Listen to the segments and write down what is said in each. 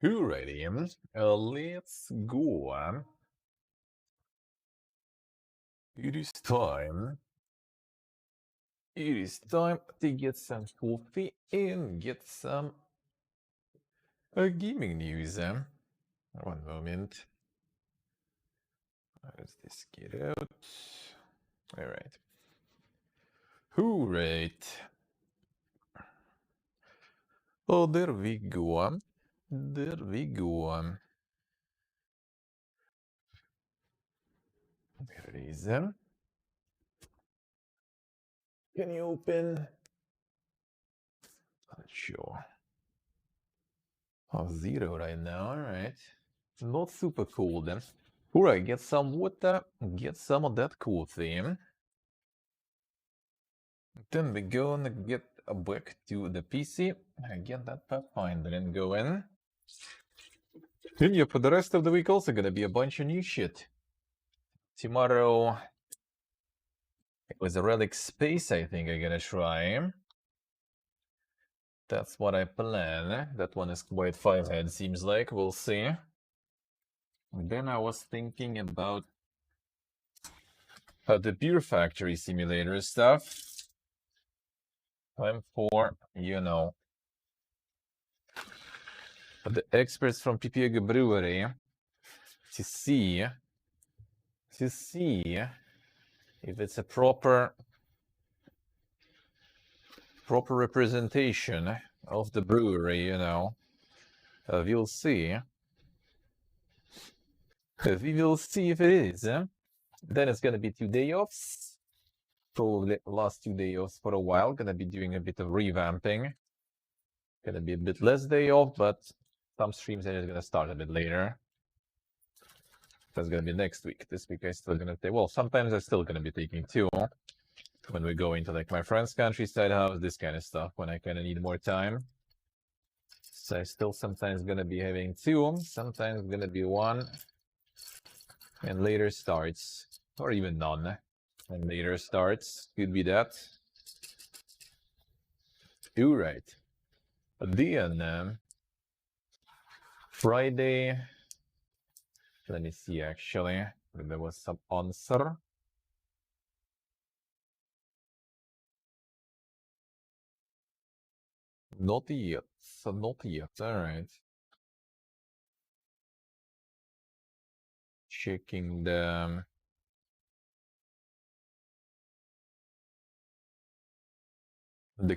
Alrighty, let's go. It is time. It is time to get some coffee and get some gaming news. One moment. How does this get out? All right. Alright. Oh, there we go. There we go. There it is. Can you open? Not sure. Oh, 0 right now. All right. Not super cool then. Alright, get some water, get some of that cool theme. Then we're gonna get back to the PC and get that Pathfinder and go in. And yeah, for the rest of the week also gonna be a bunch of new shit. Tomorrow it was a Relic Space, I think I'm gonna try. That's what I plan. That one is quite 5-head, seems like. We'll see. And then I was thinking about the Beer Factory Simulator stuff. Time for, you know, the experts from PPG Brewery to see if it's a proper representation of the brewery, you know. We'll see. We will see if it is. Then it's gonna be 2 day offs. Probably last 2 day offs for a while. Gonna be doing a bit of revamping. Gonna be a bit less day off, but some streams are gonna start a bit later. That's gonna be next week. This week I still gonna take. Well, sometimes I'm still gonna be taking 2 when we go into like my friend's countryside house, this kind of stuff. When I kind of need more time. So I still sometimes gonna be having 2, sometimes gonna be 1, and later starts, or even none, and later starts. Could be that. All right. Then Friday. Let me see. Actually, there was some answer. Not yet. So not yet. All right. Checking the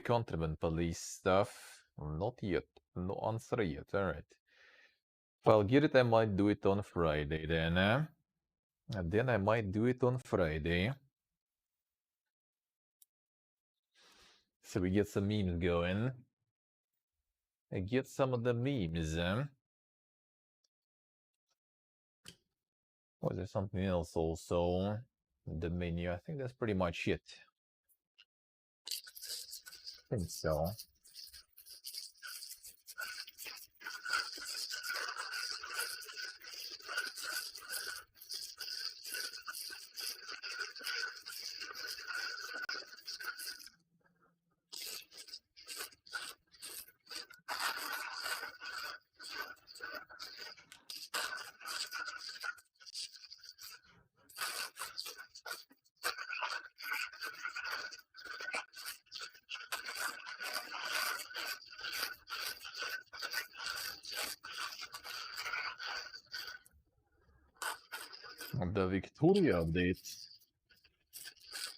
contraband police stuff. Not yet. No answer yet. All right. If I'll get it, I might do it on Friday then. And then I might do it on Friday. So we get some memes going. I get some of the memes. Was there something else also? The menu. I think that's pretty much it. I think so. The Victoria update.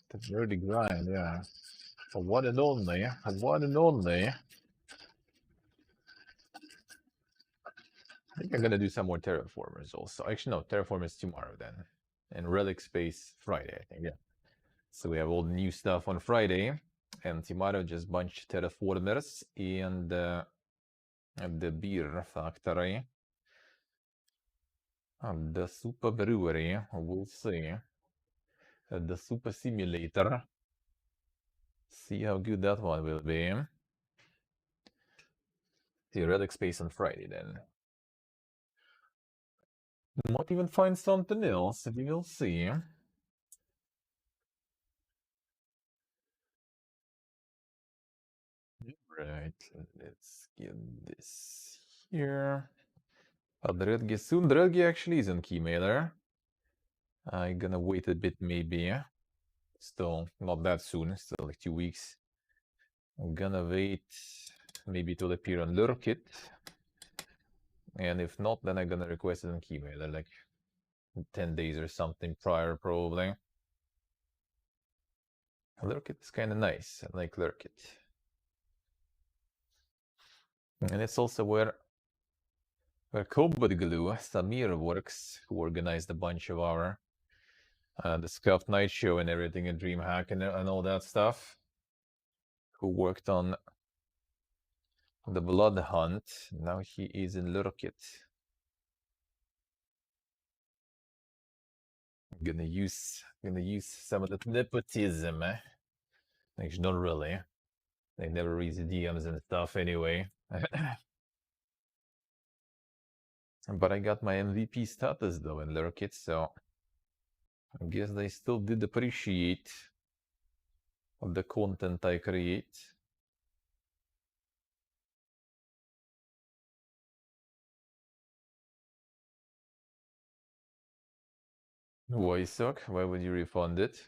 The dirty grind, yeah. A one and only. A one and only. I think I'm gonna do some more terraformers also. Actually, no, terraformers tomorrow then. And Relic Space Friday, I think, yeah. So we have all the new stuff on Friday. And tomorrow just bunch terraformers and the beer factory. The super brewery, we'll see. The super simulator. See how good that one will be. The Relic Space on Friday then. Might even find something else, we will see. Right, let's get this here. Dredge soon. Dredge actually is on Keymailer. I'm gonna wait a bit maybe. Still not that soon, still like 2 weeks. I'm gonna wait maybe to appear on Lurkit. And if not, then I'm gonna request it on Keymailer, like 10 days or something prior, probably. Lurkit is kind of nice. I like Lurkit. And it's also where Cobalt Glue, Samir works, who organized a bunch of our the Scuffed Night Show and everything, and DreamHack and all that stuff. Who worked on the Blood Hunt. Now he is in Lurkit. I'm gonna use some of that nepotism. Like, not really. They never read the DMs and stuff anyway. But I got my MVP status though in Lurkit, so I guess they still did appreciate the content I create. Why suck? Why would you refund it?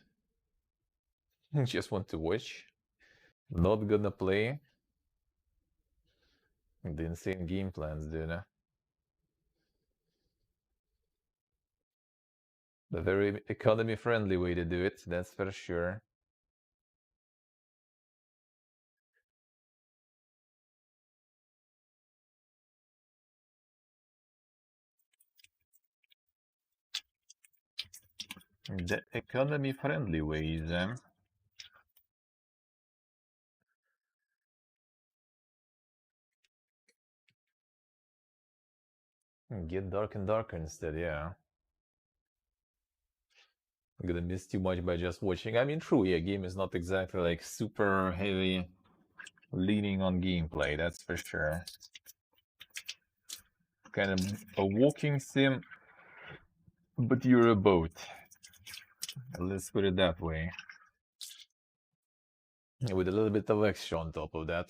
Just want to watch. Not gonna play. The insane game plans, dude. The very economy-friendly way to do it, that's for sure. The economy-friendly ways. Get dark and darker instead, yeah. I'm gonna miss too much by just watching. I mean, true, yeah, game is not exactly like super heavy leaning on gameplay, that's for sure. Kind of a walking sim, but you're a boat. Let's put it that way. With a little bit of extra on top of that.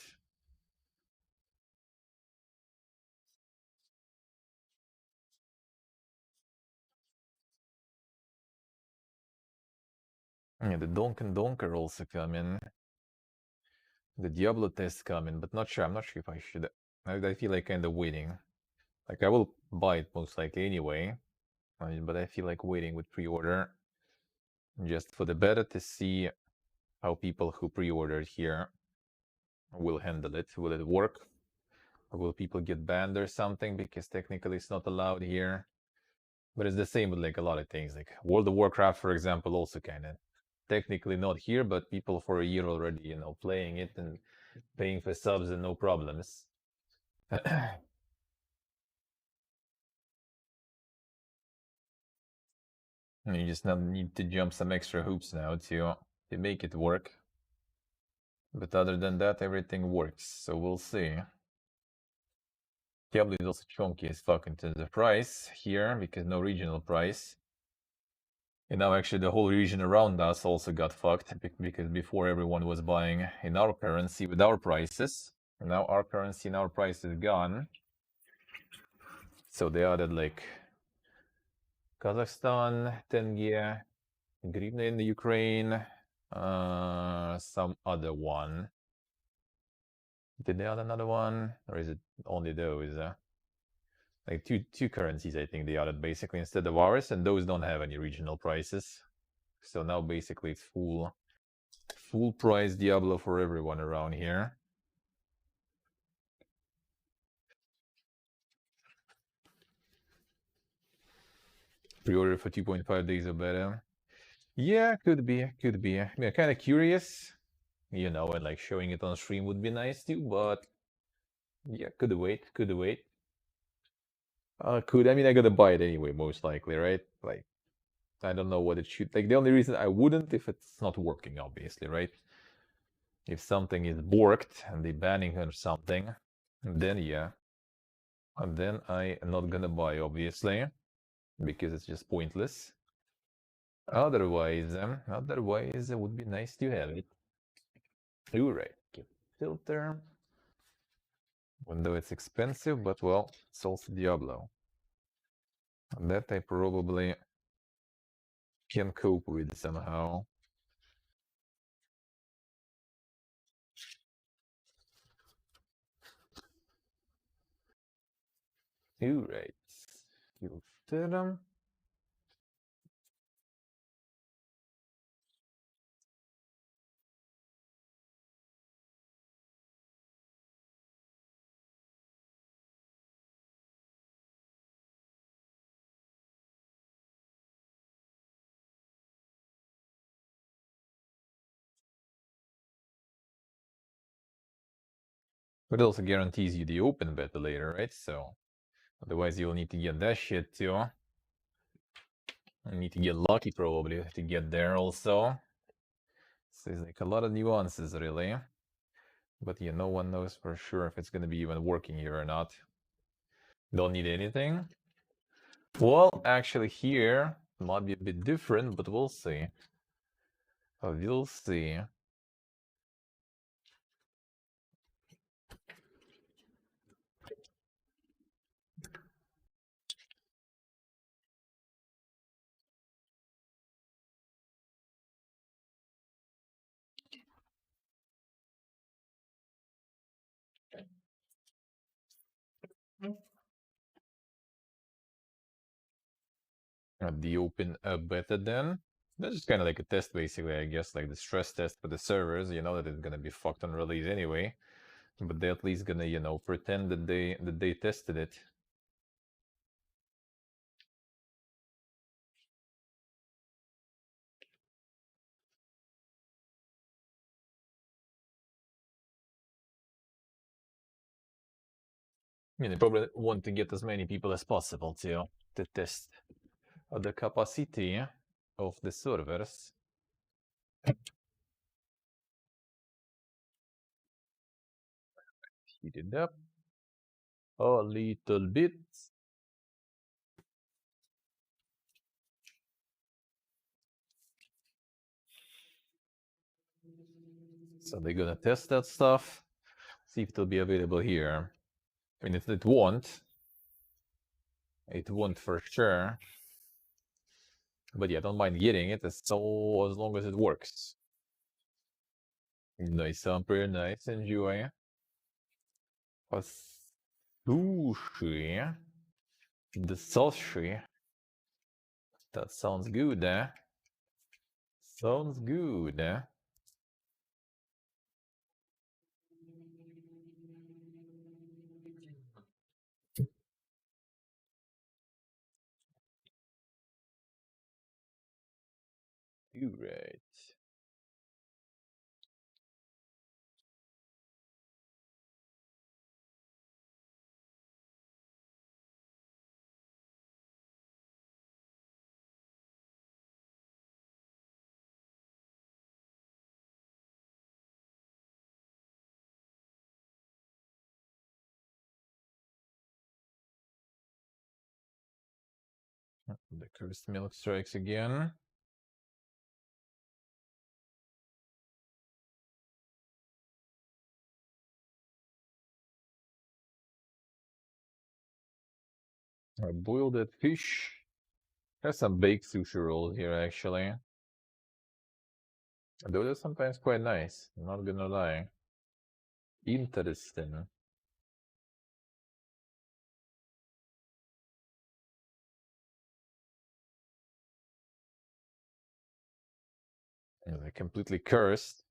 Yeah, the Donk and Donker also come in. The Diablo tests come in, but not sure. I'm not sure if I should. I feel like kind of waiting. Like, I will buy it most likely anyway. But I feel like waiting with pre-order. Just for the beta to see how people who pre-ordered here will handle it. Will it work? Or will people get banned or something? Because technically it's not allowed here. But it's the same with like a lot of things. Like World of Warcraft, for example, also kind of technically not here, but people for a year already, you know, playing it and paying for subs and no problems. You just now need to jump some extra hoops now to make it work. But other than that, everything works. So we'll see. Diablo is also chunky as fuck in terms of price here because no regional price. And now actually the whole region around us also got fucked because before everyone was buying in our currency with our prices. And now our currency and our price is gone. So they added like Kazakhstan, tenge, Grivna in the Ukraine, some other one. Did they add another one? Or is it only those? Like two currencies, I think they added basically instead of ours, and those don't have any regional prices. So now basically it's full price Diablo for everyone around here. Pre-order for 2.5 days or better. Yeah, could be. I mean, I'm kind of curious, you know, and like showing it on stream would be nice too, but yeah, could wait. I mean, I gotta buy it anyway, most likely, right? Like, I don't know what it should. Like, the only reason I wouldn't if it's not working, obviously, right? If something is borked and they banning or something, then yeah. And then I am not gonna buy, obviously, because it's just pointless. Otherwise, it would be nice to have it. You're right. Keep filter. Even though it's expensive, but well, it's also Diablo. That I probably can cope with somehow. Alright. Filter them. But it also guarantees you the open beta later, right? So otherwise you'll need to get that shit too. You need to get lucky probably to get there also. So it's like a lot of nuances really. But yeah, no one knows for sure if it's gonna be even working here or not. Don't need anything. Well, actually here might be a bit different, but we'll see. We'll see. The open beta then. That's just kind of like a test, basically, I guess, like the stress test for the servers. You know that it's gonna be fucked on release anyway, but they're at least gonna, you know, pretend that they tested it. I mean, they probably want to get as many people as possible to test the capacity of the servers. Heat it up a little bit. So they're gonna test that stuff, see if it'll be available here. I mean, it won't. It won't for sure. But yeah, don't mind getting it as long as it works. Nice, pretty nice. Enjoy. A sushi. The sushi. That sounds good, eh? Sounds good, eh? Right. The cursed milk strikes again. I boiled that fish. There's some baked sushi roll here, actually. Those are sometimes quite nice, not gonna lie. Interesting. They're completely cursed.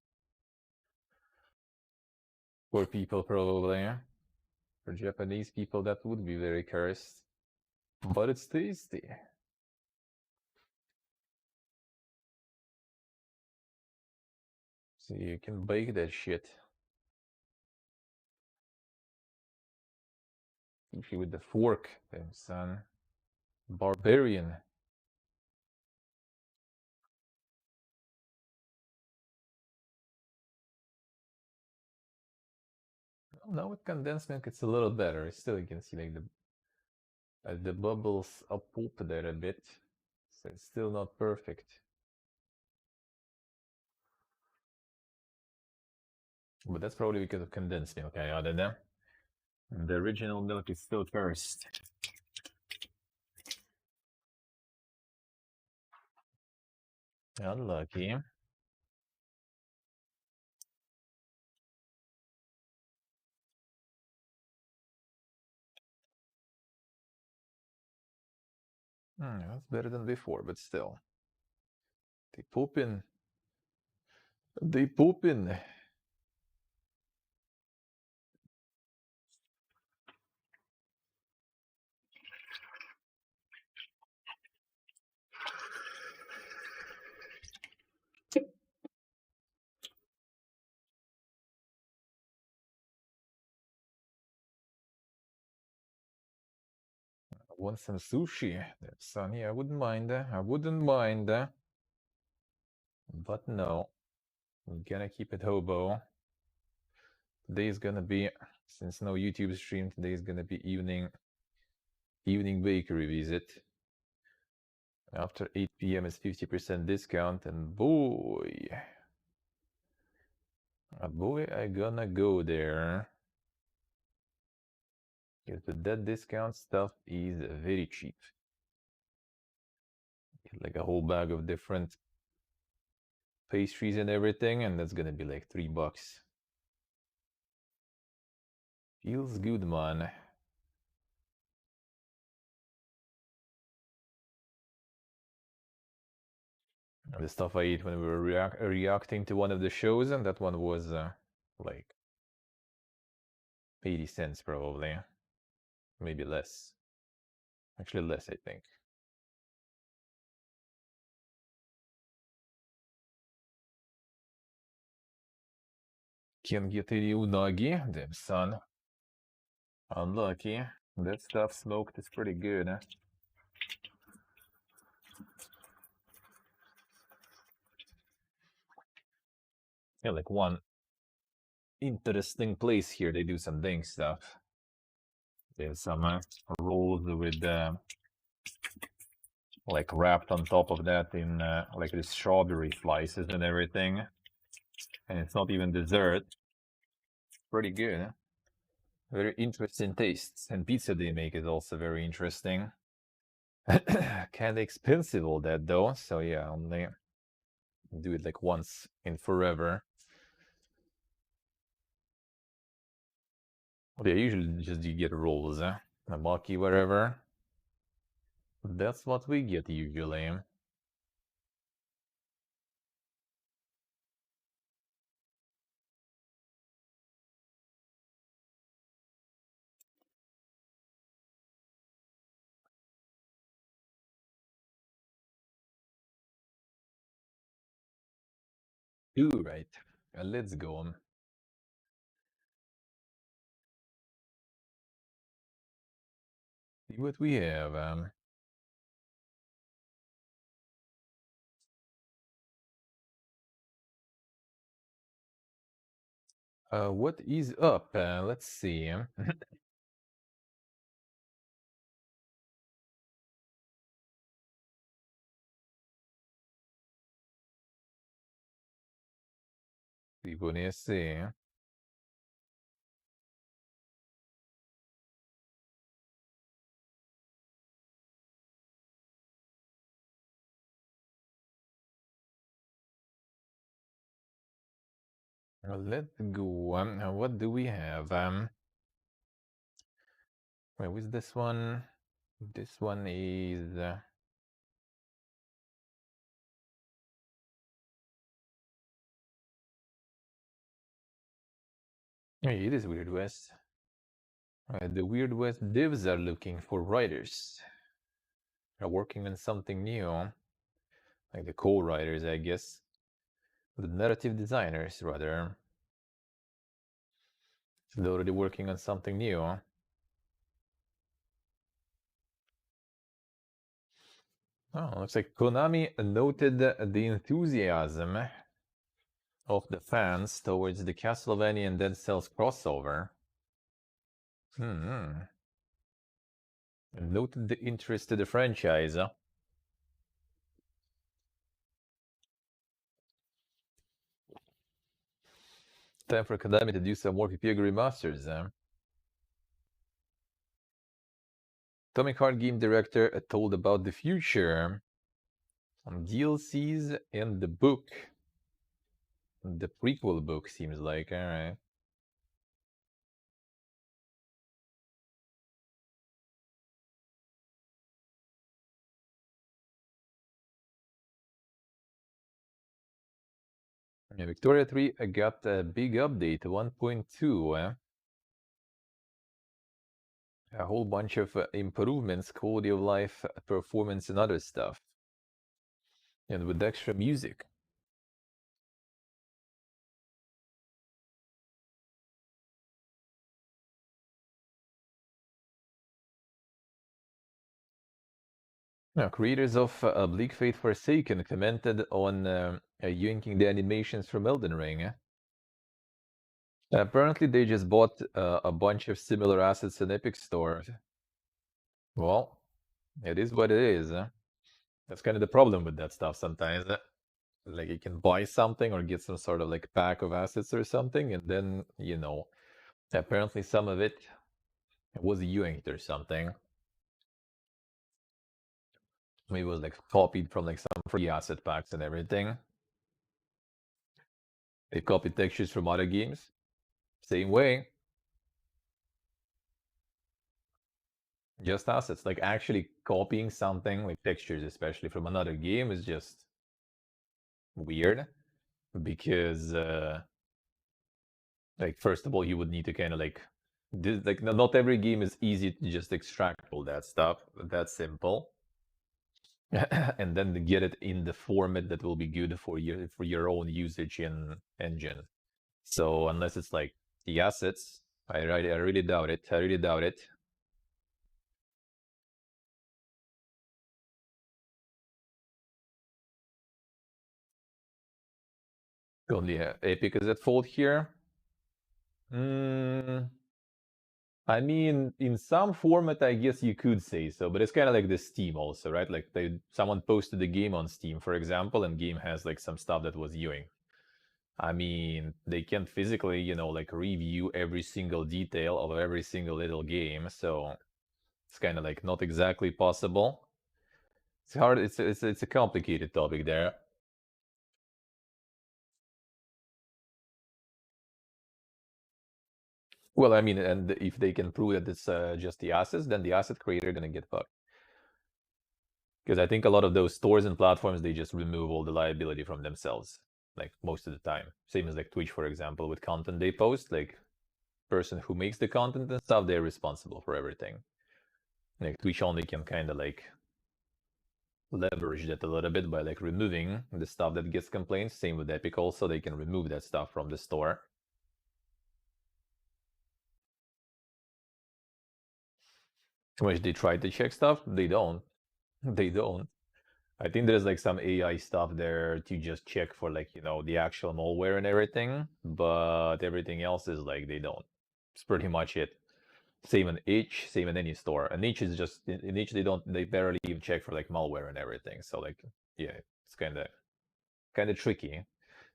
For people, probably. For Japanese people, that would be very cursed. But it's tasty. So you can bake that shit. Usually with the fork, damn son. Barbarian. Oh, now with condensed milk, it's a little better. Still, you can see like the bubbles up there a bit. So it's still not perfect. But that's probably because of condensed milk, I added them. The original milk is still cursed. Unlucky. That's better than before, but still. They pooping. They pooping. I want some sushi. Sonny, I wouldn't mind. I wouldn't mind. But no. I'm gonna keep it hobo. Today is gonna be, since no YouTube stream, today is gonna be evening bakery visit. After 8 p.m. is 50% discount, and boy, I gonna go there. Because that discount stuff is very cheap. Get like a whole bag of different pastries and everything, and that's gonna be like $3. Feels good, man. The stuff I ate when we were reacting to one of the shows, and that one was like 80 cents probably. Maybe less. Actually less, I think. Can't get any unagi, damn son. Unlucky. That stuff smoked is pretty good, huh? Yeah, like one interesting place here. They do some dang stuff. They have some rolls with like wrapped on top of that in like the strawberry slices and everything. And it's not even dessert. Pretty good, huh? Very interesting tastes. And pizza they make is also very interesting. Kinda expensive all that though, so yeah, only do it like once in forever. Well, yeah, usually just you get rolls, a maki, whatever. That's what we get usually. Ooh, right. Let's go. See what we have. What is up? Let's see. See. Let's go. What do we have? Wait, what's this one? This one is. Hey, it is Weird West. The Weird West devs are looking for writers. Are working on something new. Like the co-writers, I guess. The narrative designers, rather. So they're already working on something new. Oh, looks like Konami noted the enthusiasm of the fans towards the Castlevania and Dead Cells crossover. And noted the interest to the franchise. Time for Konami to do some more PPG remasters. Atomic Heart game director told about the future DLCs and the book. The prequel book seems like, alright. Yeah, Victoria 3 got a big update, 1.2. A whole bunch of improvements, quality of life, performance, and other stuff. And with extra music. Now, creators of Bleak Fate Forsaken commented on yanking the animations from Elden Ring. Apparently, they just bought a bunch of similar assets in Epic Store. Well, it is what it is. That's kind of the problem with that stuff sometimes. Like you can buy something or get some sort of like pack of assets or something, and then, you know, apparently some of it was yanked or something. Maybe it was like copied from like some free asset packs and everything. They copied textures from other games. Same way. Just assets. Like actually copying something like textures, especially from another game, is just weird. Because like first of all, you would need to kind of like like not every game is easy to just extract all that stuff. That's simple. And then to get it in the format that will be good for your own usage in engine. So unless it's like the assets, I really doubt it. I really doubt it. Only Epic is at fault here. I mean, in some format, I guess you could say so, but it's kind of like the Steam also, right? Like someone posted the game on Steam, for example, and game has like some stuff that was viewing. I mean, they can't physically, you know, like review every single detail of every single little game, so it's kind of like not exactly possible. It's hard. It's a complicated topic there. Well, I mean, and if they can prove that it's just the assets, then the asset creator gonna get fucked. Because I think a lot of those stores and platforms, they just remove all the liability from themselves, like most of the time. Same as like Twitch, for example, with content they post, like person who makes the content and stuff, they're responsible for everything. Like Twitch only can kind of like leverage that a little bit by like removing the stuff that gets complaints. Same with Epic also, they can remove that stuff from the store. Too much they try to check stuff, they don't. They don't. I think there's like some AI stuff there to just check for like, you know, the actual malware and everything, but everything else is like they don't. It's pretty much it. Same in Itch, same in any store. And Itch is just in Itch they barely even check for like malware and everything. So like yeah, it's kinda tricky.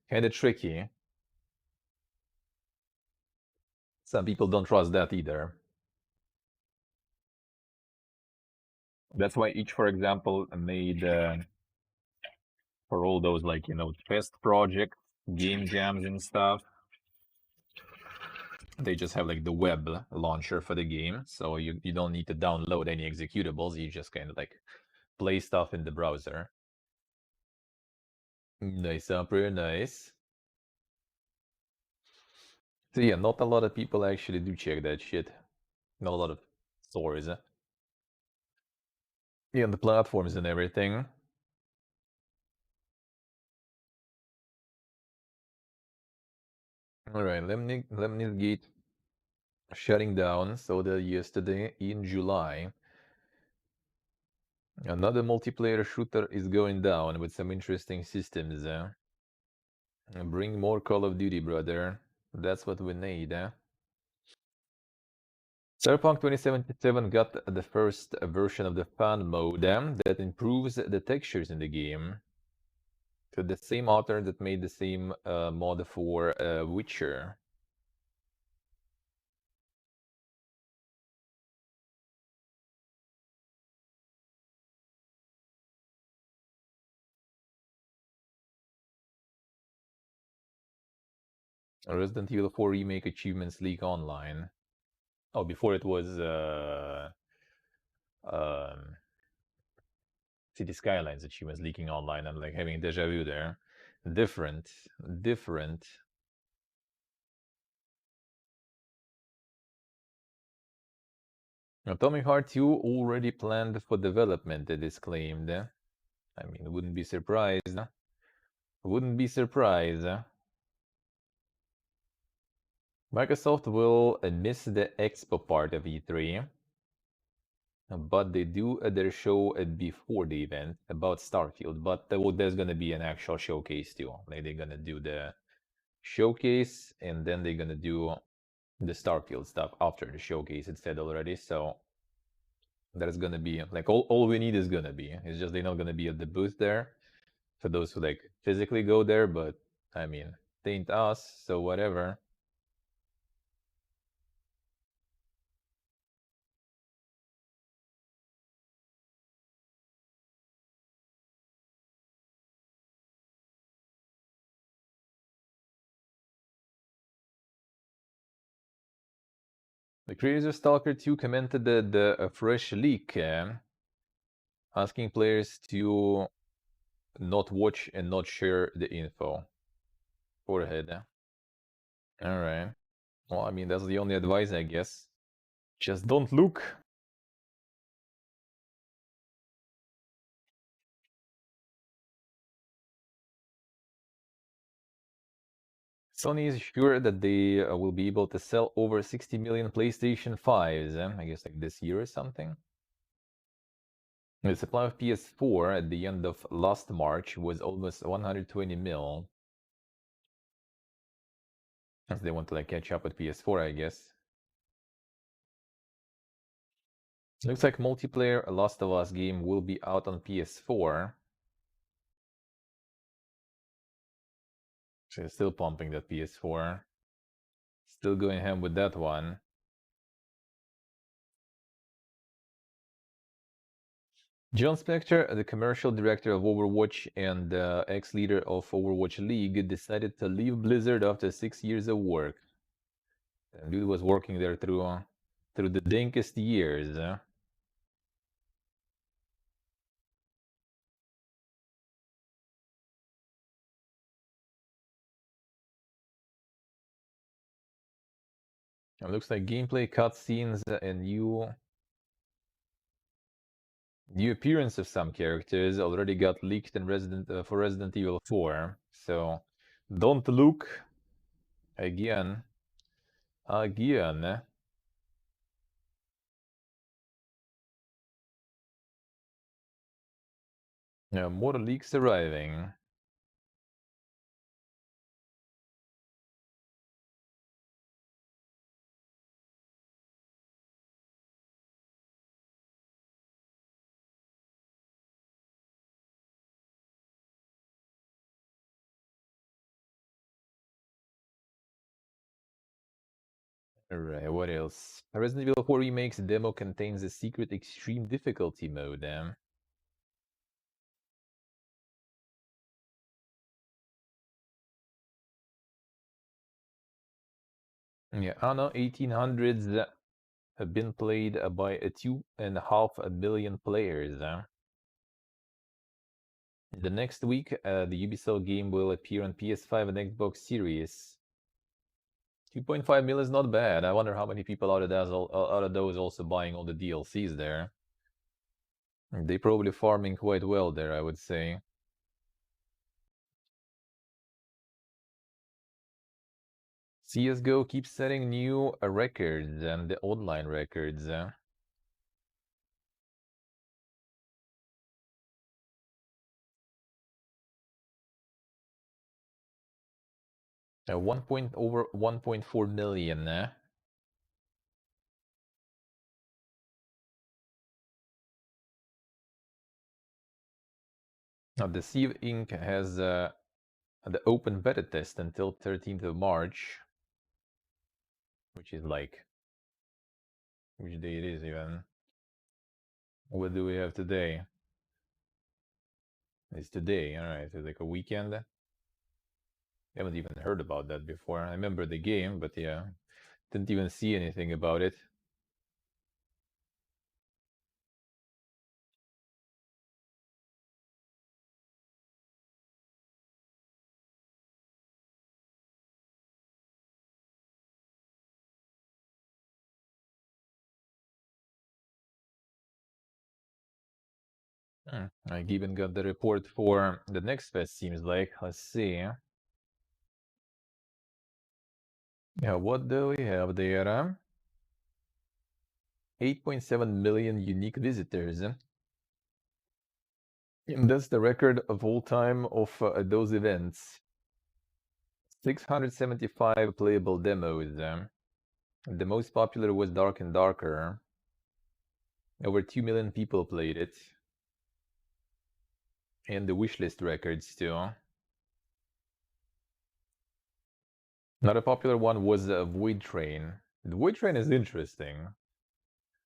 Kinda tricky. Some people don't trust that either. That's why Itch, for example, made for all those like, you know, test projects, game jams and stuff. They just have like the web launcher for the game, so you don't need to download any executables. You just kind of like play stuff in the browser. Nice, pretty nice. So yeah, not a lot of people actually do check that shit. Not a lot of stores. Yeah, and the platforms and everything. All right, Lemnis Gate shutting down. So the yesterday in July. Another multiplayer shooter is going down with some interesting systems. Bring more Call of Duty, brother. That's what we need. Cyberpunk 2077 got the first version of the fan mode that improves the textures in the game. To the same author that made the same mod for Witcher. Resident Evil 4 Remake Achievements League Online. Oh, before it was um, City Skylines Achievements leaking online. I'm like having deja vu there. Different. Atomic Heart 2 already planned for development, it is claimed. I mean, wouldn't be surprised. Wouldn't be surprised. Microsoft will miss the expo part of E3, but they do their show before the event about Starfield. But there's gonna be an actual showcase too. Like they're gonna do the showcase and then they're gonna do the Starfield stuff after the showcase. It said already, so there's gonna be like all we need is gonna be. It's just they're not gonna be at the booth there for those who like physically go there. But I mean, they ain't us, so whatever. The creators of Stalker 2 commented that a fresh leak asking players to not watch and not share the info. Go ahead. Alright. Well, I mean, that's the only advice, I guess. Just don't look. Sony is sure that they will be able to sell over 60 million PlayStation 5s, I guess like this year or something. The supply of PS4 at the end of last March was almost 120 mil. As they want to like catch up with PS4, I guess. Looks like multiplayer Last of Us game will be out on PS4. So still pumping that PS4. Still going ham with that one. John Spector, the commercial director of Overwatch and ex-leader of Overwatch League, decided to leave Blizzard after 6 years of work. And dude was working there through the dankest years. It looks like gameplay cutscenes and new appearance of some characters already got leaked in for Resident Evil 4. So don't look again. More leaks arriving. Alright, what else? Resident Evil 4 Remake's demo contains a secret extreme difficulty mode. Yeah, Anno 1800s have been played by 2.5 million players. The next week, the Ubisoft game will appear on PS5 and Xbox Series. 2.5 million is not bad. I wonder how many people out of those also buying all the DLCs there. They probably farming quite well there, I would say. CSGO keeps setting new records and the online records. 1.4 million. Now the Sieve Inc. has the open beta test until 13th of March, which is like, which day it is even? What do we have today? It's today, alright, so like a weekend. Haven't even heard about that before. I remember the game, but yeah, didn't even see anything about it. I even got the report for the next fest, seems like. Let's see. Yeah, what do we have there? 8.7 million unique visitors. And that's the record of all time of those events. 675 playable demos. The most popular was Dark and Darker. Over 2 million people played it. And the wishlist records too. Another popular one was Void Train. The Void Train is interesting.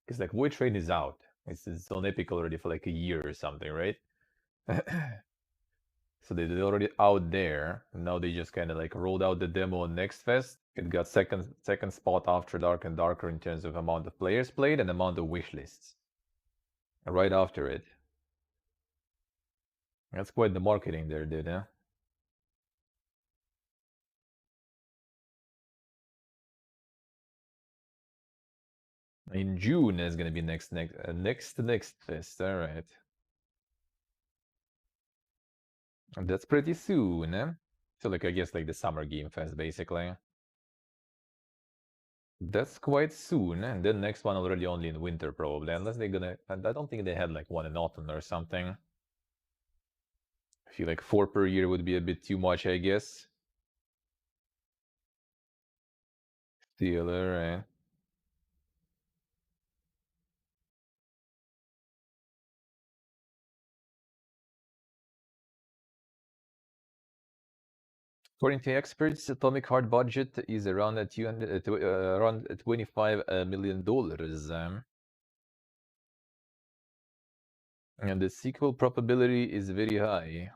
Because like Void Train is out. It's on Epic already for like a year or something, right? So they're already out there. And now they just kind of like rolled out the demo on Next Fest. It got second spot after Dark and Darker in terms of amount of players played and amount of wishlists. Right after it. That's quite the marketing there, dude, huh? In June is gonna be next fest. All right. And that's pretty soon, eh? So like I guess like the summer game fest basically. That's quite soon, and then next one already only in winter probably, unless they're gonna. I don't think they had like one in autumn or something. I feel like 4 per year would be a bit too much, I guess. Still, alright. According to experts, atomic heart budget is around around $25 million. And the sequel probability is very high.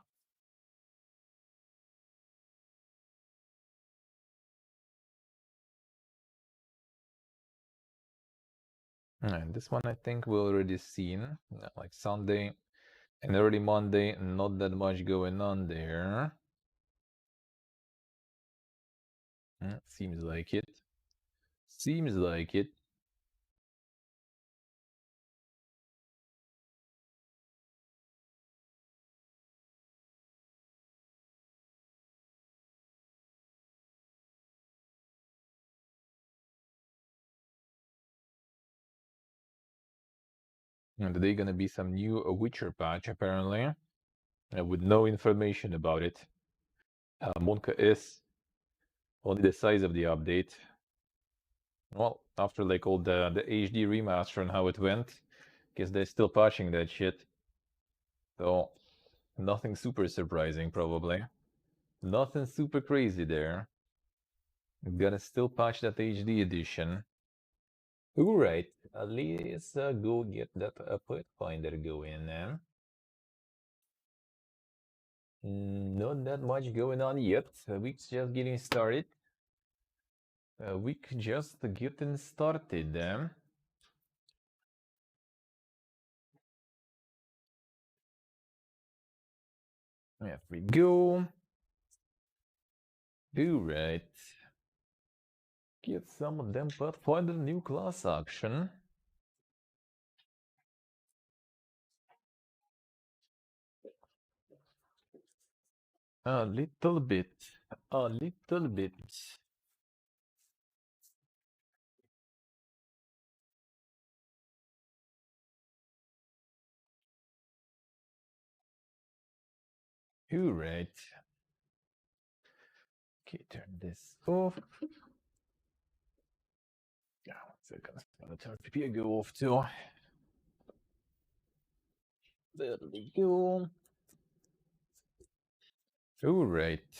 And this one I think we already seen, like Sunday and early Monday, not that much going on there. Seems like it. Seems like it. And today gonna be some new Witcher patch apparently, with no information about it. Monka is only the size of the update. Well, after like all the HD remaster and how it went, guess they're still patching that shit. So nothing super surprising probably. Nothing super crazy there. Gonna still patch that HD edition. Alright, let's go get that Pathfinder going then. Not that much going on yet. Week's just getting started. Week just getting started. There we go. Alright. Get some of them Pathfinder new class action. A little bit. A little bit. Alright. Okay, turn this off. Yeah, 1 second. I'm gonna turn PPA go off too. There we go. Alright.